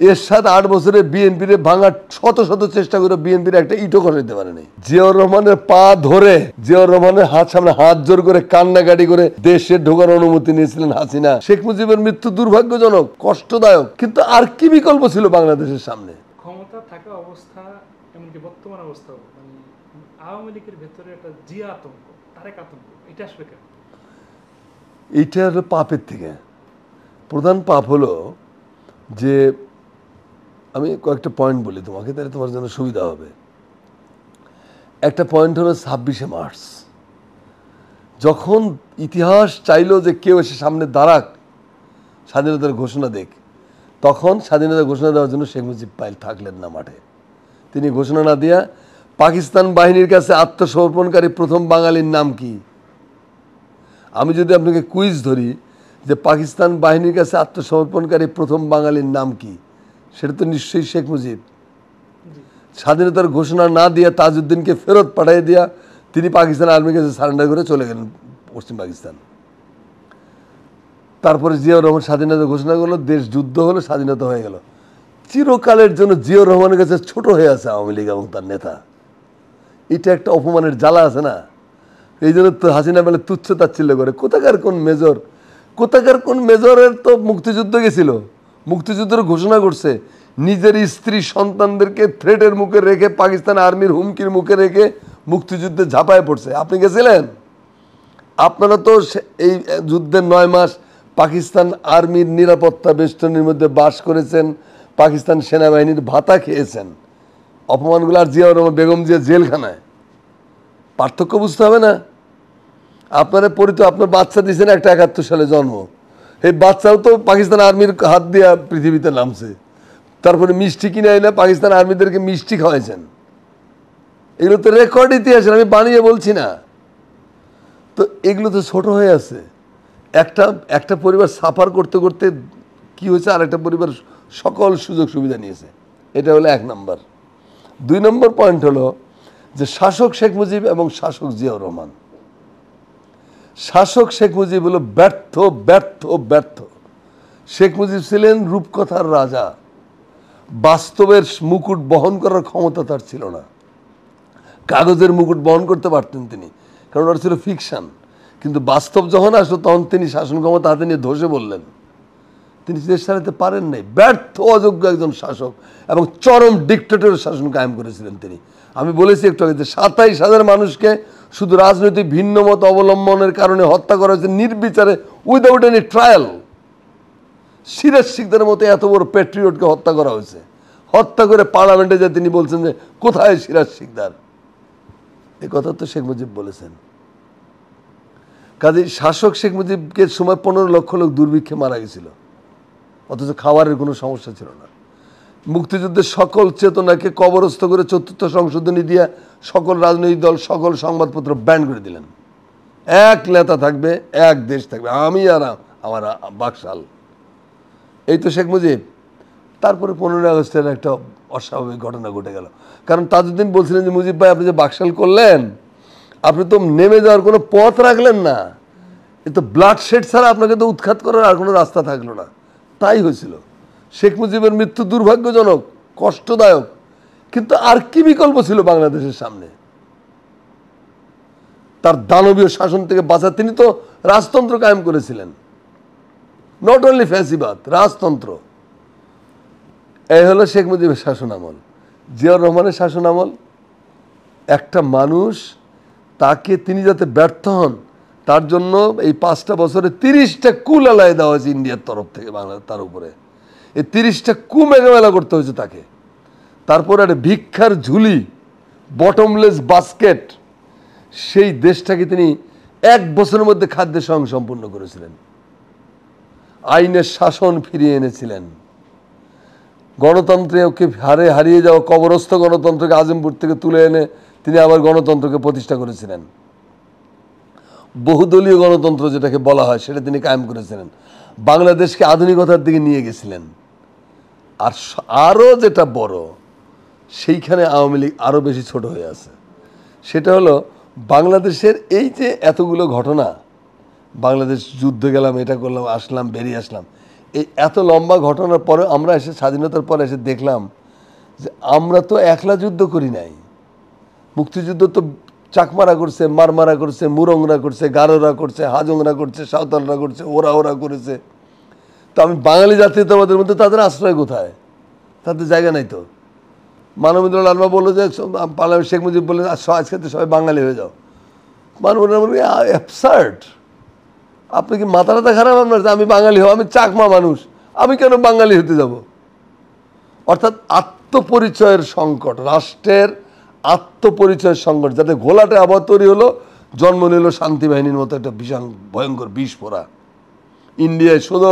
এরশাদ 8 বছরে বিএনপির ভাঙার শত শত চেষ্টা করে বিএনপির একটা ইটও খসাইতে পারেনি। জিয়াউর রহমানের পা ধরে জিয়াউর রহমানের সামনে হাত জোর করে কান্নাকাটি করে দেশে ঢোকার অনুমতি নিয়েছিলেন হাসিনা। শেখ মুজিবের মৃত্যু দুর্ভাগ্যজনক, কষ্টদায়ক, কিন্তু আর কি বিকল্প ছিল বাংলাদেশের সামনে? ক্ষমতা থাকা অবস্থা, এমনকি বর্তমান অবস্থা, মানে আওয়ামী লীগের ভেতরে একটা জিয়া আতঙ্ক, তারেক আতঙ্ক, এটা আসবে কেন? এইটা হলো পাপের থেকে। প্রধান পাপ হলো যে, আমি কয়েকটা পয়েন্ট বলি তোমাকে, তাহলে তোমার জন্য সুবিধা হবে। একটা পয়েন্ট হলো 26শে মার্চ, যখন ইতিহাস চাইলো যে কেউ এসে সামনে দাঁড়াক, স্বাধীনতার ঘোষণা দেখ, তখন স্বাধীনতার ঘোষণা দেওয়ার জন্য শেখ মুজিব পাইল থাকলেন না মাঠে। তিনি ঘোষণা না দিয়া পাকিস্তান বাহিনীর কাছে আত্মসমর্পণকারী প্রথম বাঙালির নাম কি? আমি যদি আপনাকে কুইজ ধরি যে পাকিস্তান বাহিনীর কাছে আত্মসমর্পণকারী প্রথম বাঙালির নাম কি, সেটা তো নিশ্চয়ই শেখ মুজিব। স্বাধীনতার ঘোষণা না দিয়া তাজউদ্দিনকে ফেরত পাঠিয়ে দিয়া তিনি পাকিস্তান আর্মির কাছে সারেন্ডার করে চলে গেলেন পশ্চিম পাকিস্তান। তারপরে জিয়াউর রহমান স্বাধীনতা ঘোষণা করলো, দেশ যুদ্ধ হলো, স্বাধীনতা হয়ে গেল। চিরকালের জন্য জিয়াউর রহমানের কাছে ছোট হয়ে আছে আওয়ামী লীগ এবং তার নেতা। এটা একটা অপমানের জ্বালা আছে না? এই জন্য তো হাসিনা বেলা তুচ্ছ তাচ্ছিল্য করে। কোথাকার কোন মেজর, কোথাকার কোন মেজরের তো মুক্তিযুদ্ধ গেছিল, মুক্তিযুদ্ধের ঘোষণা করছে, নিজের স্ত্রী সন্তানদেরকে থ্রেটের মুখে রেখে, পাকিস্তান আর্মির হুমকির মুখে রেখে মুক্তিযুদ্ধে ঝাঁপায় পড়ছে। আপনি গেছিলেন? আপনারা তো এই যুদ্ধের 9 মাস পাকিস্তান আর্মির নিরাপত্তা বেষ্টনীর মধ্যে বাস করেছেন, পাকিস্তান সেনাবাহিনীর ভাতা খেয়েছেন। অপমানগুলো আর জিয়াউর রহমান বেগম জিয়া জেলখানায়, পার্থক্য বুঝতে হবে না? আপনারা পরিচয়, আপনার বাচ্চা দিয়েছেন একটা 71 সালে জন্ম, এই বাচ্চাও তো পাকিস্তান আর্মির হাত দিয়া পৃথিবীতে নামছে। তারপরে মিষ্টি কিনে এনে পাকিস্তান আর্মিদেরকে মিষ্টি খাওয়াইছেন। এগুলো তো রেকর্ড ইতিহাসের, আমি বানিয়ে বলছি না। তো এগুলো তো ছোট হয়ে আছে। একটা পরিবার সাফার করতে করতে কি হয়েছে, আর একটা পরিবার সকল সুযোগ সুবিধা নিয়েছে। এটা হলো 1 নম্বর। 2 নম্বর পয়েন্ট হলো যে শাসক শেখ মুজিব এবং শাসক জিয়াউর রহমান। শাসক শেখ মুজিব হলো ব্যর্থ ব্যর্থ ব্যর্থ। শেখ মুজিব ছিলেন রূপকথার রাজা, বাস্তবের মুকুট বহন করার ক্ষমতা তার ছিল না। কাগজের মুকুট বহন করতে পারতেন তিনি, কারণ ওটা ছিল ফিকশন। কিন্তু বাস্তব যখন আসলো তখন তিনি শাসন ক্ষমতা হাতে নিয়ে ধসে বললেন। তিনি দেশ চালাতে পারেন নাই, ব্যর্থ অযোগ্য একজন শাসক, এবং চরম ডিক্টেটরের শাসন কায়েম করেছিলেন তিনি। আমি বলেছি একটু আগে যে 27,000 মানুষকে শুধু রাজনৈতিক ভিন্ন মত অবলম্বনের কারণে হত্যা করা হয়েছে নির্বিচারে, উইদাউট এনি ট্রায়াল। সিরাজ শিকদারের মতো এত বড় প্যাট্রিয়টকে হত্যা করা হয়েছে। হত্যা করে পার্লামেন্টে যে তিনি বলছেন যে কোথায় সিরাজ শিকদার, এ কথা তো শেখ মুজিব বলেছেন। কাজে শাসক শেখ মুজিবকে সময় 15 লক্ষ লোক দুর্ভিক্ষে মারা গেছিল, অথচ খাবারের কোনো সমস্যা ছিল না। মুক্তিযুদ্ধের সকল চেতনাকে কবরস্থ করে 4র্থ সংশোধনী দিয়ে সকল রাজনৈতিক দল, সকল সংবাদপত্র ব্যান করে দিলেন। এক নেতা থাকবে, এক দেশ থাকবে, আমি আর আমার বাকশাল। এই তো শেখ মুজিব। তারপরে 15ই আগস্টের একটা অস্বাভাবিক ঘটনা ঘটে গেল। কারণ তাজউদ্দিন বলছিলেন যে মুজিব ভাই, আপনি যে বাকশাল করলেন, আপনি তো নেমে যাওয়ার কোনো পথ রাখলেন না। এ তো ব্লাড শেড ছাড়া আপনাকে তো উৎখাত করার আর কোনো রাস্তা থাকলো না। তাই হয়েছিল। শেখ মুজিবের মৃত্যু দুর্ভাগ্যজনক, কষ্টদায়ক, কিন্তু আর কি বিকল্প ছিল বাংলাদেশের সামনে? তার দানবীয় শাসন থেকে বাঁচা, তিনি তো রাজতন্ত্র কায়েম করেছিলেন, নট অনলি ফ্যাসিবাদ, রাজতন্ত্র। এই হলো শেখ মুজিবের শাসন আমল। জিয়াউর রহমানের শাসন আমল, একটা মানুষ, তাকে তিনি যাতে ব্যর্থ হন তার জন্য এই 5টা বছরে 30টা কুল আলায় দেওয়া হয়েছে ইন্ডিয়ার তরফ থেকে বাংলা, তার উপরে এই 30টা কু মেঘামেলা করতে হয়েছে তাকে। তারপর একটা ভিক্ষার ঝুলি, বটমলেস বাস্কেট, সেই দেশটাকে তিনি 1 বছরের মধ্যে খাদ্যের স্বয়ং সম্পূর্ণ করেছিলেন। আইনের শাসন ফিরিয়ে এনেছিলেন। গণতন্ত্রকে হারিয়ে যাওয়া কবরস্থ গণতন্ত্রকে আজিমপুর থেকে তুলে এনে তিনি আবার গণতন্ত্রকে প্রতিষ্ঠা করেছিলেন। বহুদলীয় গণতন্ত্র যেটাকে বলা হয় সেটা তিনি কায়েম করেছিলেন। বাংলাদেশকে আধুনিকতার দিকে নিয়ে গেছিলেন। আর আরও যেটা বড়, সেইখানে আওয়ামী লীগ আরও বেশি ছোট হয়ে আছে। সেটা হলো বাংলাদেশের এই যে এতগুলো ঘটনা, বাংলাদেশ যুদ্ধে গেলাম, এটা করলাম, আসলাম, বেরিয়ে আসলাম, এই এত লম্বা ঘটনার পরে আমরা এসে স্বাধীনতার পরে এসে দেখলাম যে আমরা তো একলা যুদ্ধ করি নাই। মুক্তিযুদ্ধ তো চাকমারা করছে, মারমারা করছে, মুরংরা করছে, গারোরা করছে, হাজংরা করছে, সাঁওতালরা করছে, ওরা করেছে। তো আমি বাঙালি জাতীয়তাবাদের মধ্যে তাদের আশ্রয় কোথায়? তাদের জায়গা নাই তো। মানবেন্দ্র লালমা বললো যে পার্লামেন্ট, শেখ মুজিব বললেন আজকে তো সবাই বাঙালি হয়ে যাও। মানবেন্দ্র বলল অ্যাবসার্ড, আপনি কি মাথা টাথা খারাপ আপনার? আমি বাঙালি হব, আমি চাকমা মানুষ, আমি কেন বাঙালি হতে যাব? অর্থাৎ আত্মপরিচয়ের সংকট, রাষ্ট্রের আত্মপরিচয়ের সংকট, যাতে ঘোলাটে আবহাওয়া তৈরি হলো, জন্ম নিল শান্তি বাহিনীর মতো একটা ভীষণ ভয়ঙ্কর বিষ ফোড়া। ইন্ডিয়ায় শুধু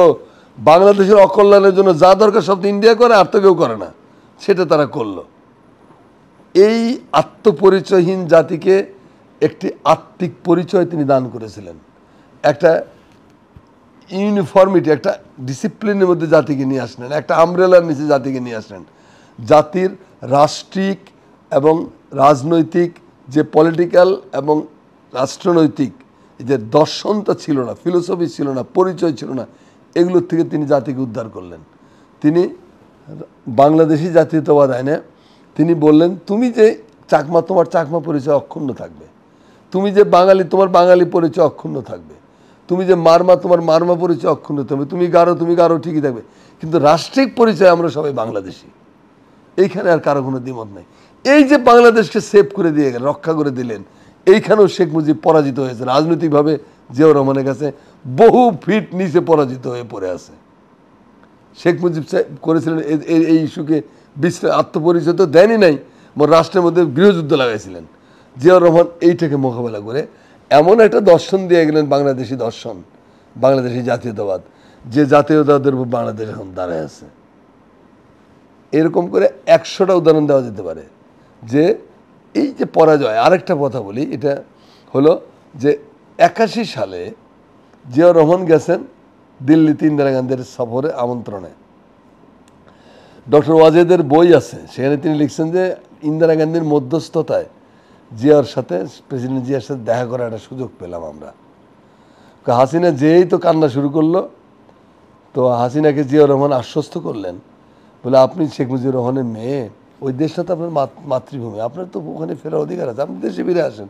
বাংলাদেশের অকল্যাণের জন্য যা দরকার সব তো ইন্ডিয়া করে, আর তো কেউ করে না, সেটা তারা করলো। এই আত্মপরিচয়হীন জাতিকে একটি আত্মিক পরিচয় তিনি দান করেছিলেন, একটা ইউনিফর্মিটি, একটা ডিসিপ্লিনের মধ্যে জাতিকে নিয়ে আসলেন, একটা আমব্রেলার নিচে জাতিকে নিয়ে আসলেন। জাতির রাষ্ট্রিক এবং রাজনৈতিক যে পলিটিক্যাল এবং রাষ্ট্রনৈতিক যে দর্শনটা ছিল না, ফিলোসফি ছিল না, পরিচয় ছিল না, এগুলোর থেকে তিনি জাতিকে উদ্ধার করলেন। তিনি বাংলাদেশি জাতীয়তাবাদ আইনে তিনি বললেন, তুমি যে চাকমা, তোমার চাকমা পরিচয় অক্ষুণ্ণ থাকবে। তুমি যে বাঙালি, তোমার বাঙালি পরিচয় অক্ষুণ্ণ থাকবে। তুমি যে মারমা, তোমার মারমা পরিচয় অক্ষুণ্ণ থাকবে। তুমি গারো ঠিকই থাকবে, কিন্তু রাষ্ট্রিক পরিচয় আমরা সবাই বাংলাদেশি। এইখানে আর কারো কোনো দ্বিমত নেই। এই যে বাংলাদেশকে সেভ করে দিয়ে গেলেন, রক্ষা করে দিলেন, এইখানেও শেখ মুজিব পরাজিত হয়েছে রাজনৈতিকভাবে। জিয়াউর রহমানের কাছে বহু ফিট নিচে পরাজিত হয়ে পড়ে আছে। শেখ মুজিব করেছিলেন এই ইস্যুকে আত্মপরিচয় তো দেনই নাই, রাষ্ট্রের মধ্যে গৃহযুদ্ধ লাগাইছিলেন। জিয়াউর রহমান এইটাকে মোকাবেলা করে এমন একটা দর্শন দিয়ে গেলেন, বাংলাদেশি দর্শন, বাংলাদেশি জাতীয়তাবাদ, যে জাতীয়তাবাদের উপর বাংলাদেশ এখন দাঁড়ায় আছে। এরকম করে 100টা উদাহরণ দেওয়া যেতে পারে যে এই যে পরাজয়। আরেকটা কথা বলি, এটা হলো যে 81 সালে জিয়াউর রহমান গেছেন দিল্লিতে ইন্দিরা গান্ধীর সফরে আমন্ত্রণে। ডক্টর ওয়াজেদের বই আছে, সেখানে তিনি লিখছেন যে ইন্দিরা গান্ধীর মধ্যস্থতায় জিয়ার সাথে, প্রেসিডেন্ট জিয়ার সাথে দেখা করার একটা সুযোগ পেলাম আমরা। হাসিনা যেই তো কান্না শুরু করলো, তো হাসিনাকে জিয়াউর রহমান আশ্বস্ত করলেন, বলে আপনি শেখ মুজিবুর রহমানের মেয়ে, ওই দেশটা তো আপনার মাতৃভূমি, আপনার তো ওখানে ফেরার অধিকার আছে, আপনি দেশে ফিরে আসেন।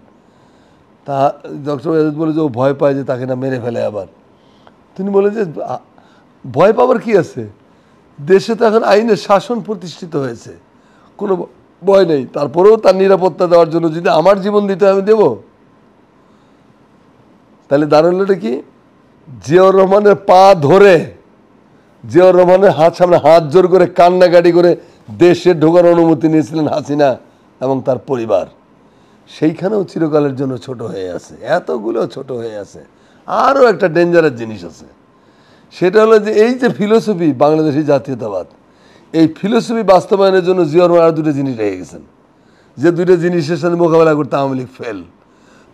তা ডক্টর ওয়াজেদ বলে যে ও ভয় পায় যে তাকে না মেরে ফেলে আবার। তিনি বলেন যে ভয় পাবার কি আছে, দেশে তো এখন আইনের শাসন প্রতিষ্ঠিত হয়েছে, কোনো ভয় নেই। তারপরেও তার নিরাপত্তা দেওয়ার জন্য যদি আমার জীবন দিতে আমি দেব। তাহলে দাঁড়ানোটা কি, জিয়াউর রহমানের পা ধরে, জিয়াউর রহমানের সামনে হাত জোর করে কান্নাকাটি করে দেশে ঢোকার অনুমতি নিয়েছিলেন হাসিনা এবং তার পরিবার। সেইখানেও চিরকালের জন্য ছোট হয়ে আছে, এতগুলো ছোট হয়ে আছে। আরও একটা ডেঞ্জারাস জিনিস আছে, সেটা হলো যে এই যে ফিলোসফি বাংলাদেশি জাতীয়তাবাদ, এই ফিলোসফি বাস্তবায়নের জন্য জিয়াউর রহমান আর দুটো জিনিস রেখে গেছেন, যে দুটো জিনিসের সাথে মোকাবেলা করতে আওয়ামী লীগ ফেল।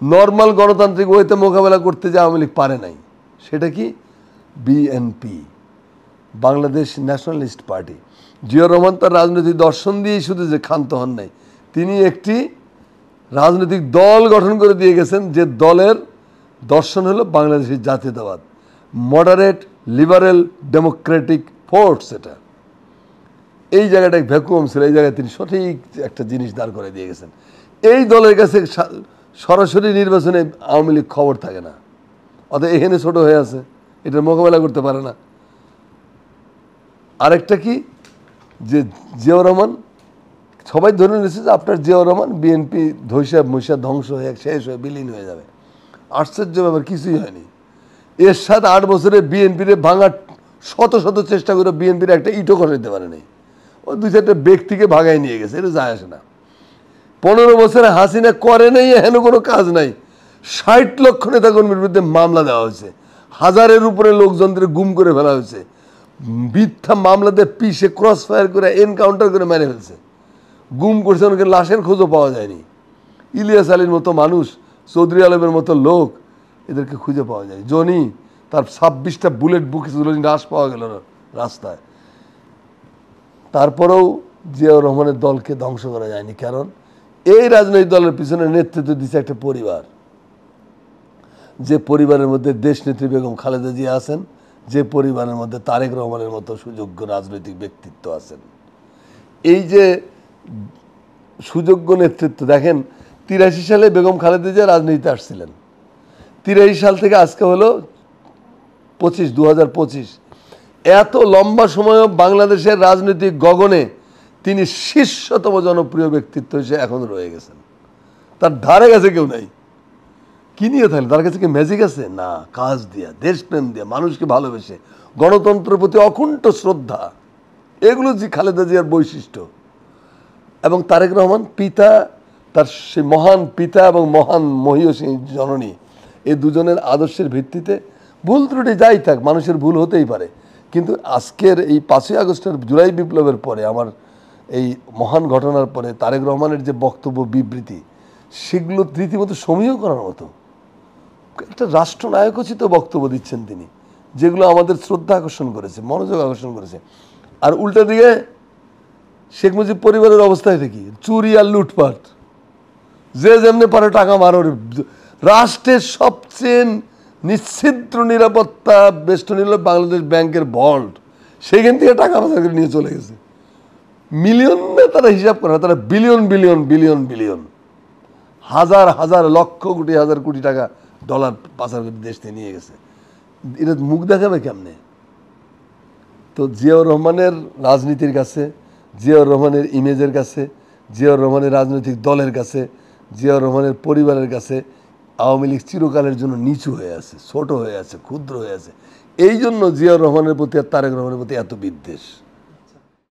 নর্মাল গণতান্ত্রিক ওয়েতে মোকাবেলা করতে যে আওয়ামী লীগ পারে নাই, সেটা কি, BNP, Bangladesh nationalist party. Ziaur Rahman তার রাজনৈতিক দর্শন দিয়েই শুধু যে ক্ষান্ত হন নাই, তিনি একটি রাজনৈতিক দল গঠন করে দিয়ে গেছেন, যে দলের দর্শন হলো বাংলাদেশি জাতীয়তাবাদ, মডারেট লিবারেল ডেমোক্রেটিক ফোর্স। এটা এই জায়গাটা ভ্যাকুয়াম ছিল, এই জায়গায় তিনি সঠিক একটা জিনিস দাঁড় করে দিয়ে গেছেন। এই দলের কাছে সরাসরি নির্বাচনে আওয়ামী লীগ খবর থাকে না, অর্থাৎ এখানে ছোট হয়ে আছে, এটার মোকাবেলা করতে পারে না। আরেকটা কি, যে জিয়াউর রহমান, সবাই ধরে নিয়েছে যে আপনার জিয়াউর রহমান বিএনপি মৈশা ধ্বংস হয়ে শেষ হয়ে বিলীন হয়ে যাবে। আশ্চর্য ব্যাপার, কিছুই হয়নি। এর সাথে 8 বছরে বিএনপির ভাঙার শত শত চেষ্টা করে বিএনপির একটা ইটও খসাইতে পারেনি। ও 2-4টা ব্যক্তিকে ভাগাই নিয়ে গেছে, এটা যায় আসে না। 15 বছরে হাসিনা করে নাই এহেন কোনো কাজ নাই। 60 লক্ষ নেতাকর্মীর বিরুদ্ধে মামলা দেওয়া হয়েছে, 1000-এর উপরে লোকজনদের গুম করে ফেলা হয়েছে, মিথ্যা মামলাতে পিষে ক্রস ফায়ার করে এনকাউন্টার করে মেরে ফেলছে, গুম করছে, ওনাকে লাশের খোঁজও পাওয়া যায়নি। ইলিয়াস আলীর মতো মানুষ, চৌধুরী আলমের মতো লোক, এদেরকে খুঁজে পাওয়া যায়। জনি, তার 26টা বুলেট বুকে লাশ পাওয়া গেল রাস্তায়। তারপরেও জিয়াউর রহমানের দলকে ধ্বংস করা যায়নি, কারণ এই রাজনৈতিক দলের পিছনে নেতৃত্ব দিচ্ছে একটা পরিবার, যে পরিবারের মধ্যে দেশনেত্রী বেগম খালেদা জিয়া আছেন, যে পরিবারের মধ্যে তারেক রহমানের মতো সুযোগ্য রাজনৈতিক ব্যক্তিত্ব আছেন। এই যে সুযোগ্য নেতৃত্ব দেখেন, 83 সালে বেগম খালেদা জিয়া রাজনীতিতে আসছিলেন, 83 সাল থেকে আজকে হলো 2025, এত লম্বা সময়ও বাংলাদেশের রাজনৈতিক গগনে তিনি শীর্ষতম জনপ্রিয় ব্যক্তিত্ব হিসেবে এখন রয়ে গেছেন। তার ধারে কাছে কেউ নাই। কি নিয়ে থাকলে তার কাছে কি ম্যাজিক আছে? না, কাজ দিয়া, দেশপ্রেম দিয়া, মানুষকে ভালোবেসে, গণতন্ত্রের প্রতি অকুণ্ঠ শ্রদ্ধা, এগুলো যে খালেদা জিয়ার বৈশিষ্ট্য। এবং তারেক রহমান পিতা, তার সেই মহান পিতা এবং মহান মহীয়সী জননী, এই দুজনের আদর্শের ভিত্তিতে ভুল ত্রুটি যাই থাক, মানুষের ভুল হতেই পারে, কিন্তু আজকের এই 5ই আগস্টের জুলাই বিপ্লবের পরে, আমার এই মহান ঘটনার পরে তারেক রহমানের যে বক্তব্য বিবৃতি, সেগুলো রীতিমতো সমীহ করার মতো। একটা রাষ্ট্রনায়কোচিত বক্তব্য দিচ্ছেন তিনি, যেগুলো আমাদের শ্রদ্ধা আকর্ষণ করেছে, মনোযোগ আকর্ষণ করেছে। আর উল্টা দিকে শেখ মুজিব পরিবারের অবস্থায় দেখি চুরি আর লুটপাট, যে যেমনি পারে টাকা মারো। রাষ্ট্রের সবচেয়ে নিশ্চিদ্র নিরাপত্তা বেষ্টনী হল বাংলাদেশ ব্যাংকের ভল্ট, সেখান থেকে টাকা পাচার করে নিয়ে চলে গেছে। মিলিয়নে তারা হিসাব করে না, তারা বিলিয়ন বিলিয়ন বিলিয়ন বিলিয়ন, হাজার হাজার লক্ষ কোটি হাজার কোটি টাকা ডলার পাচার করে দেশ থেকে নিয়ে গেছে। এটা মুখ দেখাবে কেমনে? তো জিয়াউর রহমানের রাজনীতির কাছে, জিয়াউর রহমানের ইমেজের কাছে, জিয়াউর রহমানের রাজনৈতিক দলের কাছে, জিয়াউর রহমানের পরিবারের কাছে আওয়ামী লীগ চিরকালের জন্য নিচু হয়ে আছে, ছোট হয়ে আছে, ক্ষুদ্র হয়ে আছে। এই জন্য জিয়াউর রহমানের প্রতি আর তারেক রহমানের প্রতি এত বিদ্বেষ।